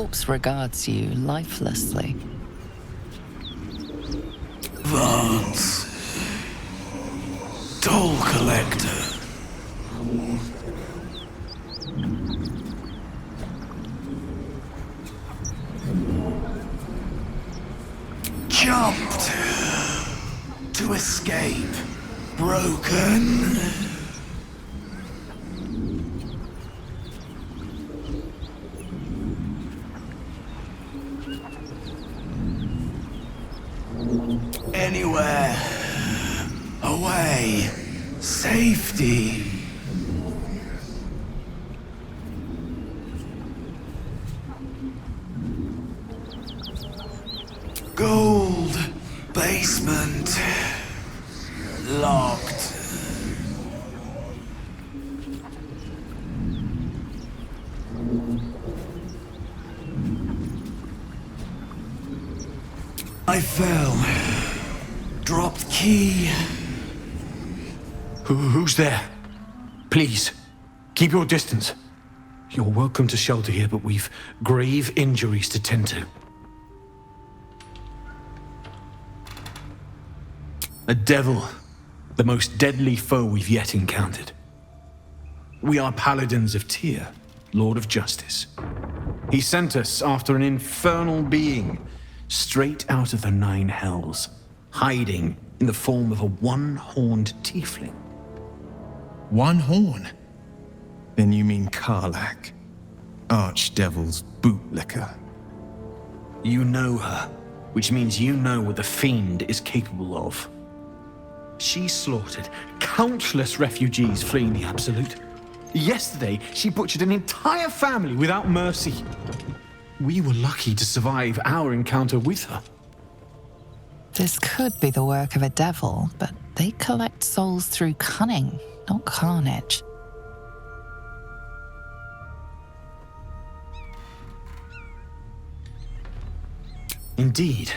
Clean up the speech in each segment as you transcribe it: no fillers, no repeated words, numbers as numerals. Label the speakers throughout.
Speaker 1: corpse regards you lifelessly.
Speaker 2: Vance. Toll collector. Jumped to escape. Broken. Anywhere. Away. Safety. Gold. Basement. Locked. I fell. Dropped key.
Speaker 3: Who's there? Please, keep your distance. You're welcome to shelter here, but we've grave injuries to tend to. A devil, the most deadly foe we've yet encountered. We are paladins of Tyr, Lord of Justice. He sent us after an infernal being, straight out of the Nine Hells, hiding in the form of a one-horned tiefling.
Speaker 4: One horn? Then you mean Karlach, Archdevil's bootlicker.
Speaker 3: You know her, which means you know what the Fiend is capable of. She slaughtered countless refugees fleeing the Absolute. Yesterday, she butchered an entire family without mercy. We were lucky to survive our encounter with her.
Speaker 1: This could be the work of a devil, but they collect souls through cunning, not carnage.
Speaker 3: Indeed,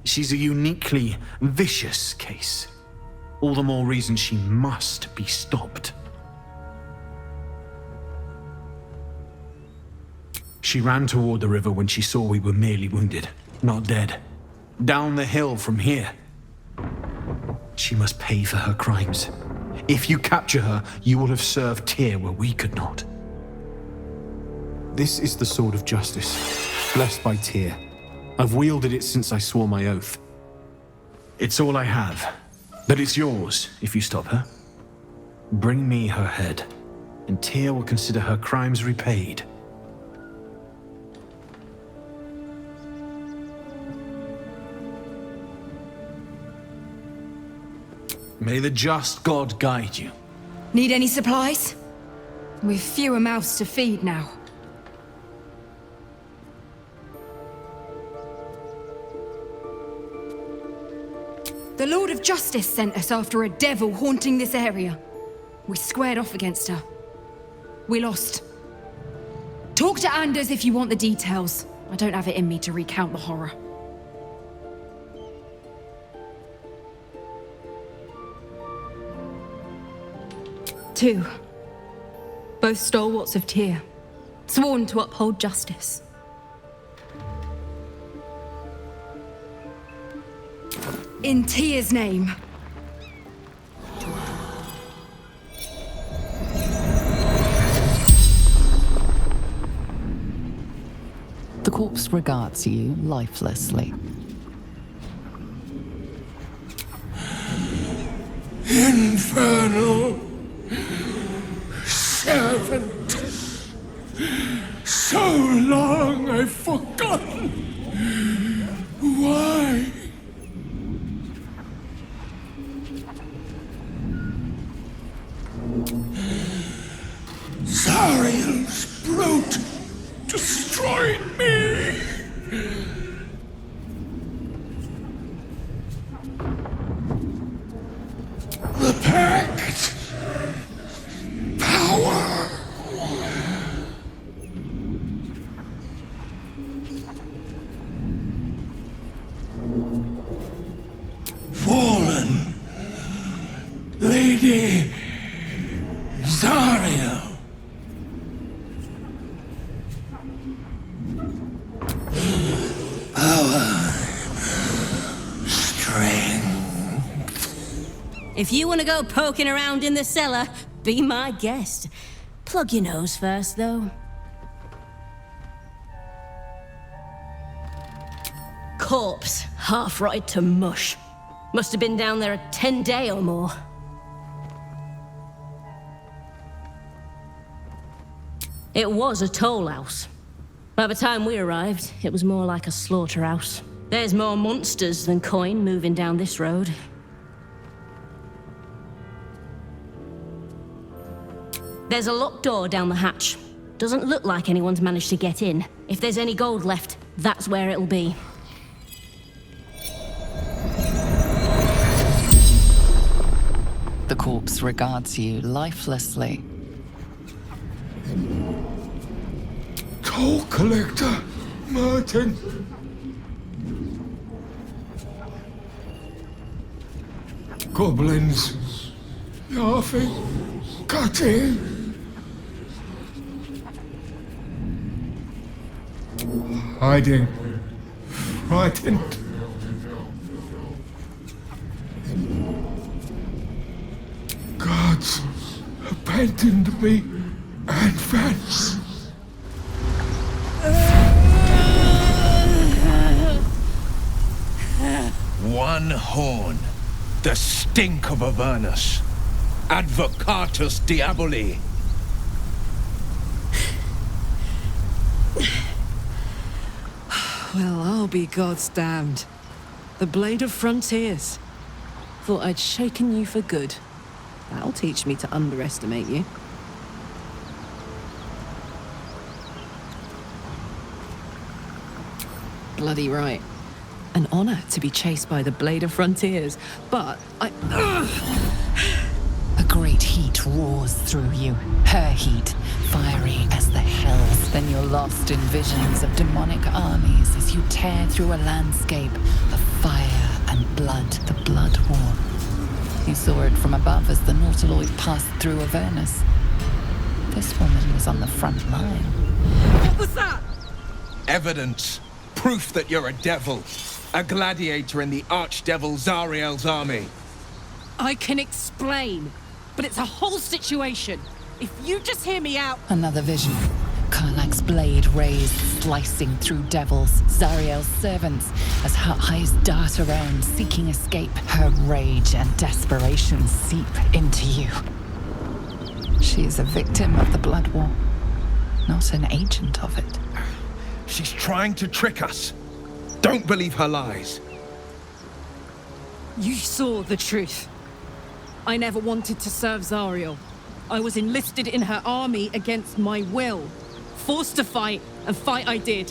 Speaker 3: she's a uniquely vicious case. All the more reason she must be stopped. She ran toward the river when she saw we were merely wounded, not dead. Down the hill from here. She must pay for her crimes. If you capture her, you will have served Tyr where we could not. This is the sword of justice, blessed by Tyr. I've wielded it since I swore my oath. It's all I have, but it's yours if you stop her. Bring me her head, and Tyr will consider her crimes repaid. May the just God guide you.
Speaker 5: Need any supplies? We've fewer mouths to feed now. The Lord of Justice sent us after a devil haunting this area. We squared off against her. We lost. Talk to Anders if you want the details. I don't have it in me to recount the horror. Two. Both stalwarts of Tyr, sworn to uphold justice. In Tyr's name.
Speaker 1: The corpse regards you lifelessly.
Speaker 2: Infernal servant. So long I've forgotten. Why? Zariel's brute destroyed me. The pact. Power. Fallen. Lady Zariel.
Speaker 6: If you want to go poking around in the cellar, be my guest. Plug your nose first, though. Corpse, half rotted to mush. Must have been down there a 10-day or more. It was a toll house. By the time we arrived, it was more like a slaughterhouse. There's more monsters than coin moving down this road. There's a locked door down the hatch. Doesn't look like anyone's managed to get in. If there's any gold left, that's where it'll be.
Speaker 1: The corpse regards you lifelessly.
Speaker 2: Toll collector, Martin. Goblins, laughing, cutting. Hiding, frightened. Gods abandoned me and Vance.
Speaker 4: One horn. The stink of Avernus. Advocatus Diaboli.
Speaker 7: Well, I'll be God's damned. The Blade of Frontiers. Thought I'd shaken you for good. That'll teach me to underestimate you. Bloody right. An honor to be chased by the Blade of Frontiers, but I...
Speaker 1: A great heat roars through you, her heat, fiery as the hells. Then you're lost in visions of demonic armies as you tear through a landscape of fire and blood, the Blood War. You saw it from above as the Nautiloid passed through Avernus. This woman was on the front line.
Speaker 7: What was that?
Speaker 4: Evidence. Proof that you're a devil. A gladiator in the archdevil Zariel's army.
Speaker 7: I can explain, but it's a whole situation. If you just hear me out...
Speaker 1: Another vision. Karlach's blade raised, slicing through devils, Zariel's servants, as her eyes dart around, seeking escape. Her rage and desperation seep into you. She is a victim of the Blood War, not an agent of it.
Speaker 4: She's trying to trick us. Don't believe her lies.
Speaker 7: You saw the truth. I never wanted to serve Zariel. I was enlisted in her army against my will. Forced to fight, and fight I did.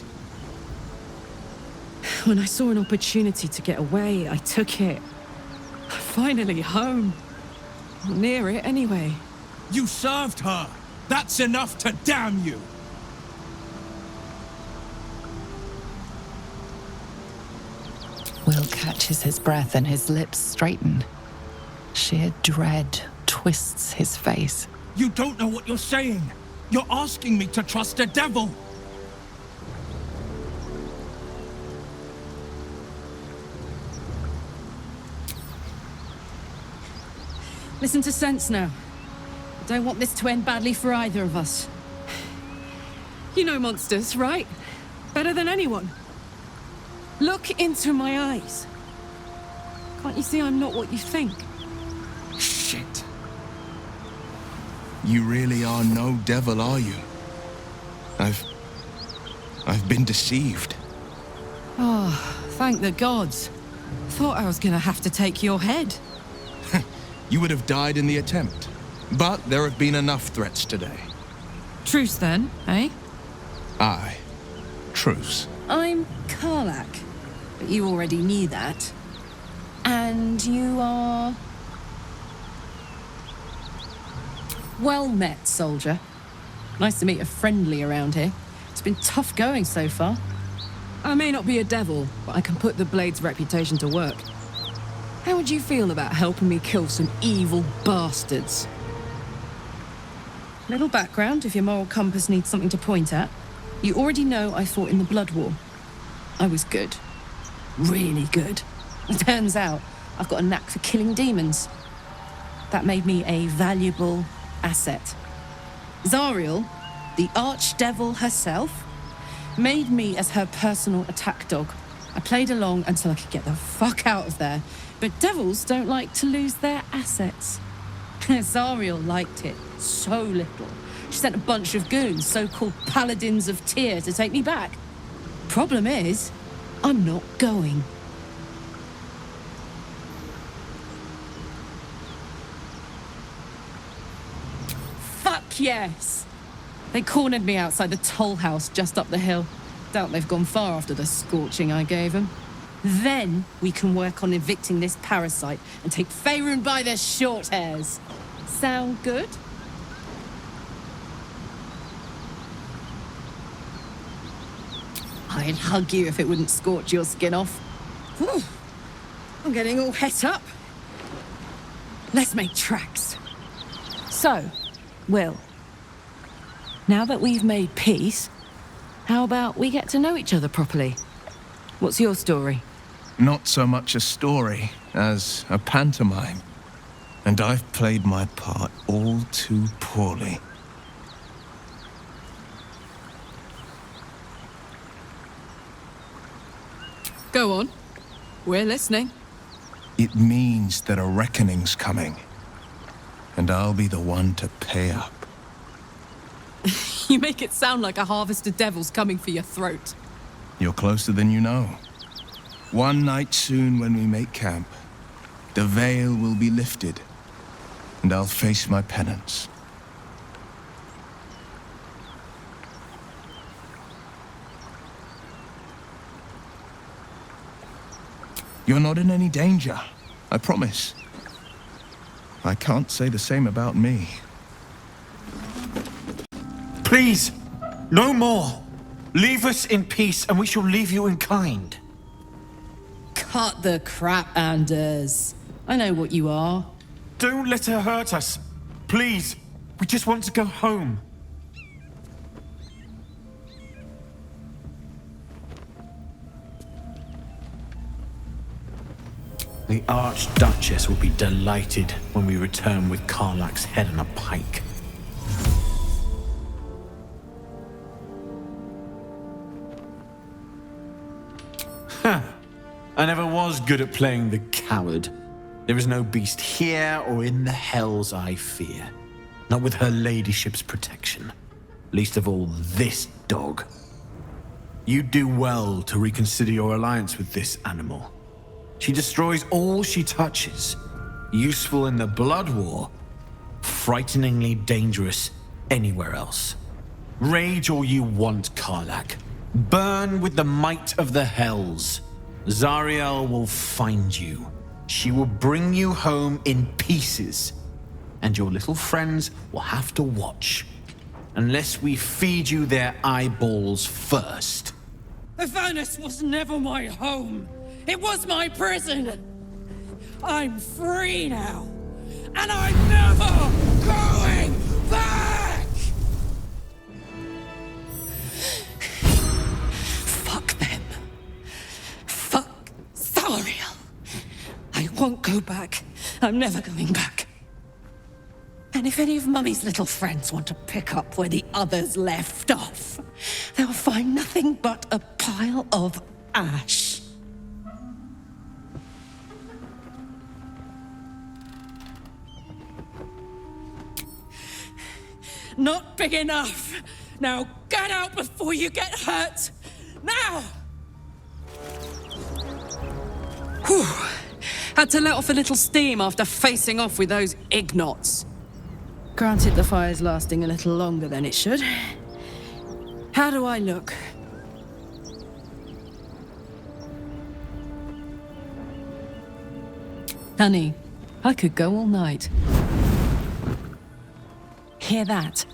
Speaker 7: When I saw an opportunity to get away, I took it. Finally home. Near it, anyway.
Speaker 8: You served her! That's enough to damn you!
Speaker 1: Will catches his breath and his lips straighten. Sheer dread twists his face.
Speaker 8: You don't know what you're saying! You're asking me to trust a devil!
Speaker 7: Listen to sense now. I don't want this to end badly for either of us. You know monsters, right? Better than anyone. Look into my eyes. Can't you see I'm not what you think?
Speaker 4: Shit. You really are no devil, are you? I've been deceived.
Speaker 7: Oh, thank the gods. Thought I was gonna have to take your head.
Speaker 4: You would have died in the attempt. But there have been enough threats today.
Speaker 7: Truce then, eh?
Speaker 4: Aye. Truce.
Speaker 7: I'm Karlach, but you already knew that. And you are... Well met, soldier. Nice to meet a friendly around here. It's been tough going so far. I may not be a devil, but I can put the Blade's reputation to work. How would you feel about helping me kill some evil bastards? Little background, if your moral compass needs something to point at. You already know I fought in the Blood War. I was good. Really good. It turns out, I've got a knack for killing demons. That made me a valuable asset. Zariel, the archdevil herself, made me as her personal attack dog. I played along until I could get the fuck out of there. But devils don't like to lose their assets. Zariel liked it so little. She sent a bunch of goons, so-called paladins of Tyr, to take me back. Problem is, I'm not going. Fuck yes! They cornered me outside the toll house just up the hill. Doubt they've gone far after the scorching I gave them. Then we can work on evicting this parasite and take Faerun by their short hairs. Sound good? I'd hug you if it wouldn't scorch your skin off. Whew. I'm getting all het up. Let's make tracks. So, Will, now that we've made peace, how about we get to know each other properly? What's your story?
Speaker 4: Not so much a story as a pantomime. And I've played my part all too poorly.
Speaker 7: Go on. We're listening.
Speaker 4: It means that a reckoning's coming. And I'll be the one to pay up.
Speaker 7: You make it sound like a harvest of devils coming for your throat.
Speaker 4: You're closer than you know. One night soon when we make camp, the veil will be lifted, and I'll face my penance. You're not in any danger, I promise. I can't say the same about me.
Speaker 3: Please, no more. Leave us in peace, and we shall leave you in kind.
Speaker 7: Cut the crap, Anders. I know what you are.
Speaker 3: Don't let her hurt us. Please, we just want to go home. The Archduchess will be delighted when we return with Karlach's head on a pike. I never was good at playing the coward. There is no beast here or in the hells I fear. Not with her ladyship's protection. Least of all this dog. You do well to reconsider your alliance with this animal. She destroys all she touches. Useful in the blood war. Frighteningly dangerous anywhere else. Rage all you want, Karlach. Burn with the might of the hells. Zariel will find you. She will bring you home in pieces. And your little friends will have to watch. Unless we feed you their eyeballs first.
Speaker 9: Avernus was never my home. It was my prison. I'm free now. And I'm never going back!
Speaker 7: Fuck them. Fuck Zariel. I won't go back. I'm never going back. And if any of Mummy's little friends want to pick up where the others left off, they'll find nothing but a pile of ash.
Speaker 9: Not big enough. Now get out before you get hurt. Now!
Speaker 7: Whew. Had to let off a little steam after facing off with those ignots. Granted, the fire's lasting a little longer than it should. How do I look? Honey, I could go all night. Hear that?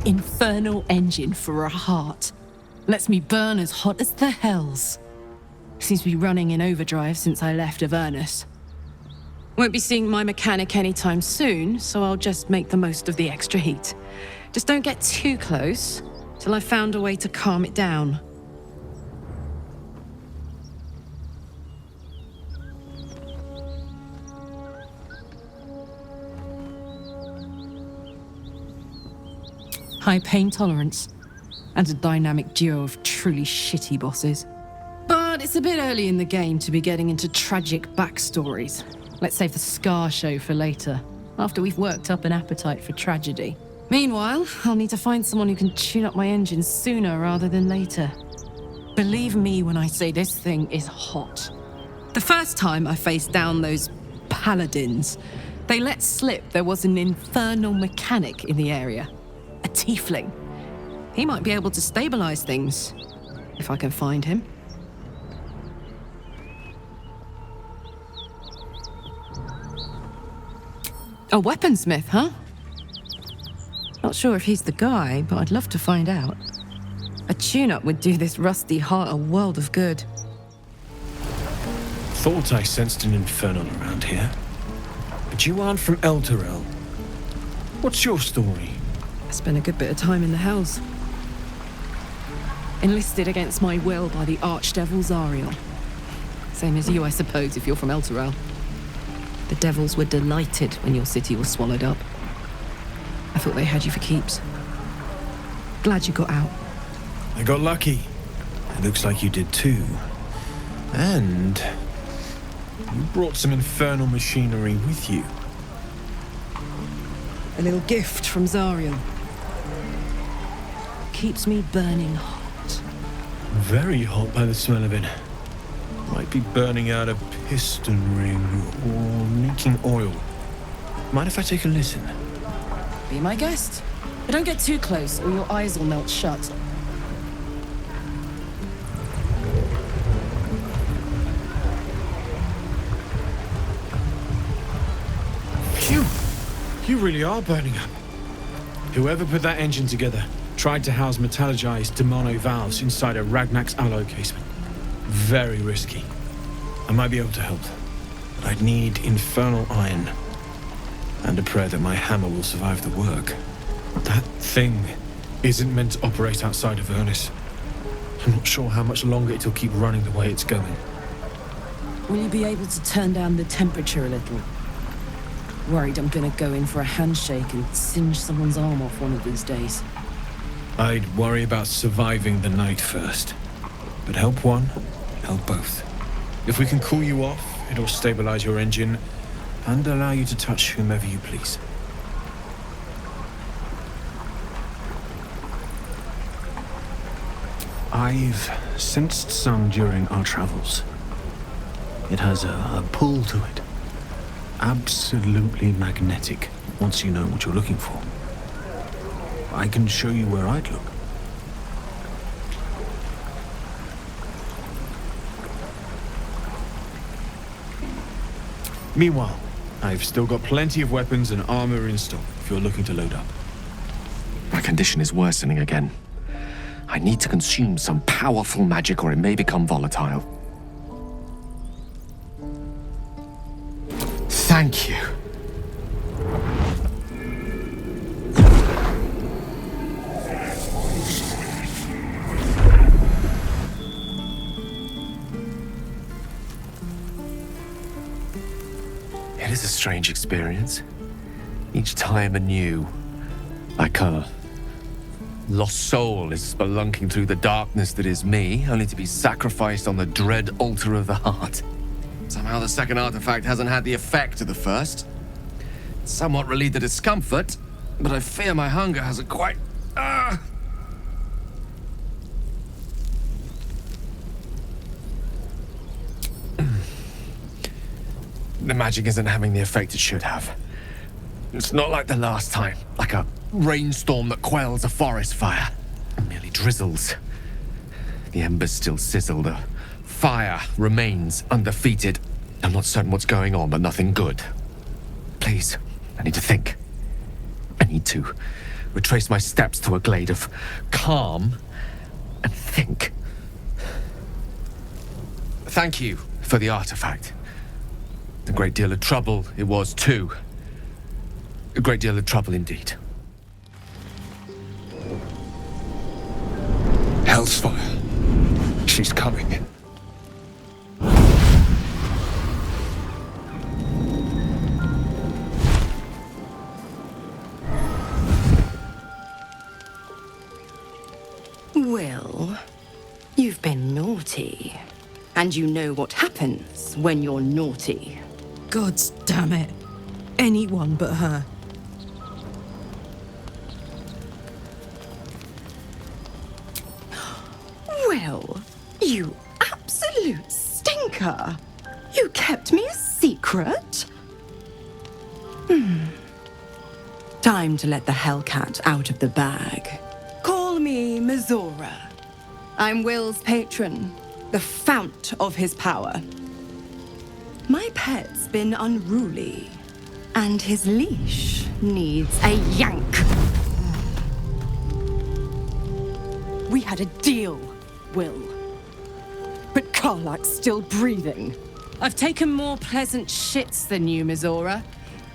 Speaker 7: Infernal engine for a heart. Lets me burn as hot as the hells. Seems to be running in overdrive since I left Avernus. Won't be seeing my mechanic anytime soon, so I'll just make the most of the extra heat. Just don't get too close till I've found a way to calm it down. high pain tolerance, and a dynamic duo of truly shitty bosses. But it's a bit early in the game to be getting into tragic backstories. Let's save the Scar show for later, after we've worked up an appetite for tragedy. Meanwhile, I'll need to find someone who can tune up my engine sooner rather than later. Believe me when I say this thing is hot. The first time I faced down those paladins, they let slip there was an infernal mechanic in the area. A tiefling. He might be able to stabilize things, if I can find him. A weaponsmith, huh? Not sure if he's the guy, but I'd love to find out. A tune-up would do this rusty heart a world of good.
Speaker 3: Thought I sensed an infernal around here. But you aren't from Elturel. What's your story?
Speaker 7: I spent a good bit of time in the Hells. Enlisted against my will by the Archdevil Zariel. Same as you, I suppose, if you're from Elturel. The devils were delighted when your city was swallowed up. I thought they had you for keeps. Glad you got out.
Speaker 3: I got lucky. It looks like you did too. And you brought some infernal machinery with you.
Speaker 7: A little gift from Zariel. Keeps me burning hot.
Speaker 3: Very hot by the smell of it. Might be burning out a piston ring or leaking oil. Mind if I take a listen?
Speaker 7: Be my guest. But don't get too close or your eyes will melt shut.
Speaker 3: Phew! You really are burning up. Whoever put that engine together tried to house metallurgized demono valves inside a Ragnak's alloy casement. Very risky. I might be able to help, but I'd need infernal iron and a prayer that my hammer will survive the work. That thing isn't meant to operate outside of Vernus. I'm not sure how much longer it'll keep running the way it's going.
Speaker 7: Will you be able to turn down the temperature a little? Worried I'm gonna go in for a handshake and singe someone's arm off one of these days.
Speaker 3: I'd worry about surviving the night first. But help one, help both. If we can cool you off, it'll stabilize your engine and allow you to touch whomever you please. I've sensed some during our travels. It has a pull to it. Absolutely magnetic, once you know what you're looking for. I can show you where I'd look. Meanwhile, I've still got plenty of weapons and armor in stock if you're looking to load up.
Speaker 10: My condition is worsening again. I need to consume some powerful magic or it may become volatile. Thank you. It is a strange experience. Each time anew, like a lost soul is spelunking through the darkness that is me, only to be sacrificed on the dread altar of the heart. Somehow the second artifact hasn't had the effect of the first. It's somewhat relieved the discomfort, but I fear my hunger hasn't quite... The magic isn't having the effect it should have. It's not like the last time, like a rainstorm that quells a forest fire. It merely drizzles. The embers still sizzle, the fire remains undefeated. I'm not certain what's going on, but nothing good. Please, I need to think. I need to retrace my steps to a glade of calm and think. Thank you for the artifact. A great deal of trouble it was too. A great deal of trouble indeed.
Speaker 2: Hellsfire. She's coming.
Speaker 11: Will, you've been naughty. And you know what happens when you're naughty.
Speaker 7: God damn it. Anyone but her.
Speaker 11: Will, you absolute stinker. You kept me a secret? Time to let the Hellcat out of the bag. Call me Mizora. I'm Will's patron, the fount of his power. My pet's been unruly, and his leash needs a yank. We had a deal, Will. But Karlak's still breathing.
Speaker 7: I've taken more pleasant shits than you, Mizora.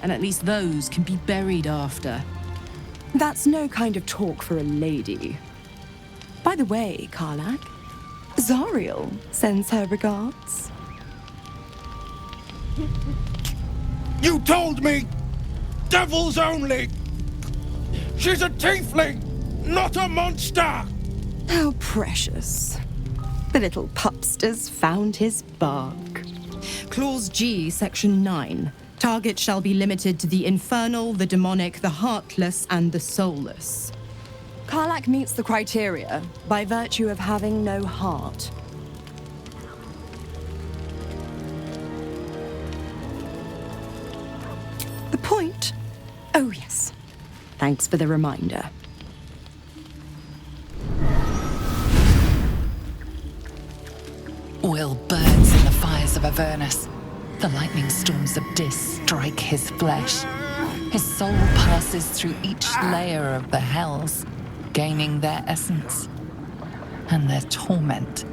Speaker 7: And at least those can be buried after.
Speaker 11: That's no kind of talk for a lady. By the way, Karlak, Zariel sends her regards.
Speaker 8: You told me! Devils only! She's a tiefling, not a monster!
Speaker 11: How precious. The little pupster's found his bark.
Speaker 7: Clause G, Section 9. Target shall be limited to the infernal, the demonic, the heartless, and the soulless.
Speaker 11: Karlak meets the criteria by virtue of having no heart. The point? Oh, yes. Thanks for the reminder.
Speaker 1: Will burns in the fires of Avernus. The lightning storms of Dis strike his flesh. His soul passes through each layer of the hells, gaining their essence and their torment.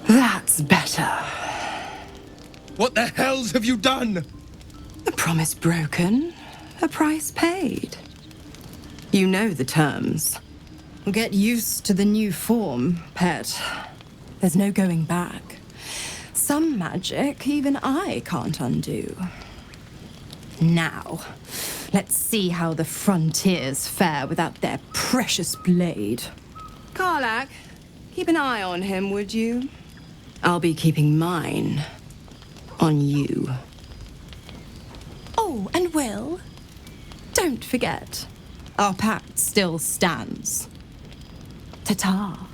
Speaker 11: That's better.
Speaker 4: What the hells have you done?
Speaker 11: A promise broken, a price paid. You know the terms.
Speaker 7: Get used to the new form, pet.
Speaker 11: There's no going back. Some magic even I can't undo. Now, let's see how the frontiers fare without their precious blade. Karlak, keep an eye on him, would you? I'll be keeping mine on you. Oh, and Will, don't forget, our pact still stands. Ta-ta.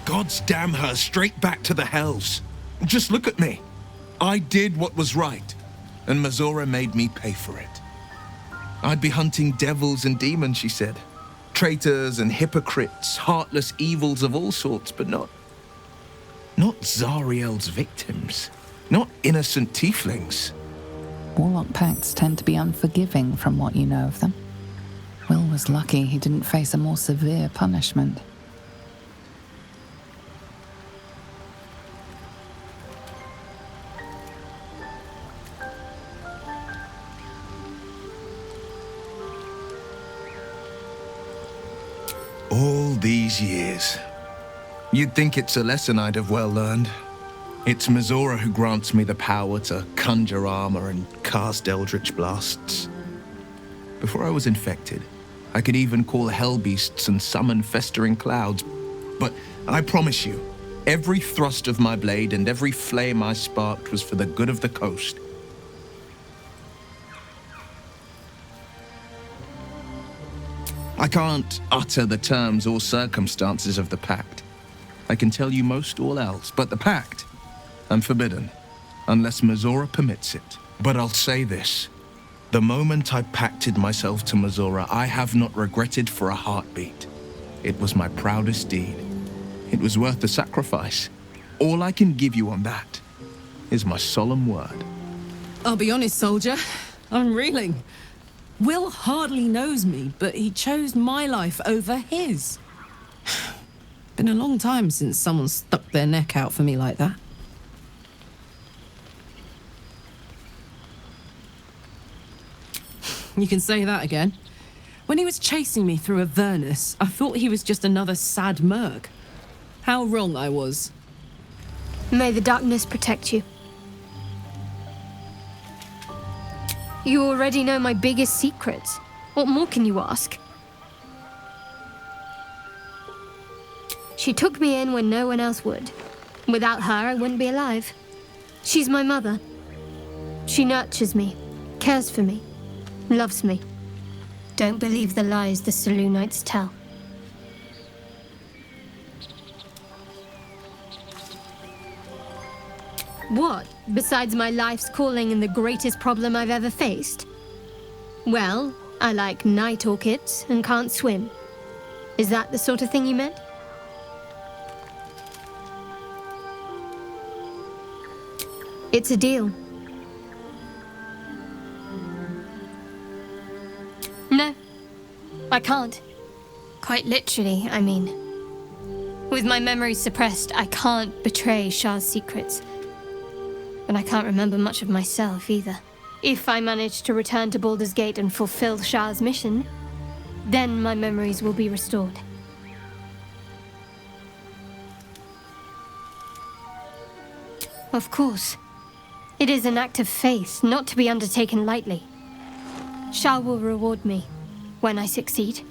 Speaker 4: God's damn her straight back to the hells. Just look at me. I did what was right, and Mizora made me pay for it. I'd be hunting devils and demons, she said. Traitors and hypocrites, heartless evils of all sorts, but not Zariel's victims. Not innocent tieflings.
Speaker 1: Warlock pacts tend to be unforgiving from what you know of them. Will was lucky he didn't face a more severe punishment.
Speaker 4: All these years. You'd think it's a lesson I'd have well learned. It's Mizora who grants me the power to conjure armor and cast eldritch blasts. Before I was infected, I could even call hell beasts and summon festering clouds. But I promise you, every thrust of my blade and every flame I sparked was for the good of the coast. I can't utter the terms or circumstances of the pact. I can tell you most all else, but the pact, I'm forbidden, unless Mizora permits it. But I'll say this. The moment I pacted myself to Mizora, I have not regretted for a heartbeat. It was my proudest deed. It was worth the sacrifice. All I can give you on that is my solemn word.
Speaker 7: I'll be honest, soldier. I'm reeling. Will hardly knows me, but he chose my life over his. Been a long time since someone stuck their neck out for me like that. You can say that again. When he was chasing me through Avernus, I thought he was just another sad merc. How wrong I was.
Speaker 12: May the darkness protect you. You already know my biggest secrets. What more can you ask? She took me in when no one else would. Without her, I wouldn't be alive. She's my mother. She nurtures me, cares for me, loves me. Don't believe the lies the Selûnites tell. What, besides my life's calling and the greatest problem I've ever faced? Well, I like night orchids and can't swim. Is that the sort of thing you meant? It's a deal. No, I can't. Quite literally, I mean. With my memory suppressed, I can't betray Shah's secrets. But I can't remember much of myself either. If I manage to return to Baldur's Gate and fulfill Shah's mission, then my memories will be restored. Of course. It is an act of faith, not to be undertaken lightly. Shah will reward me when I succeed.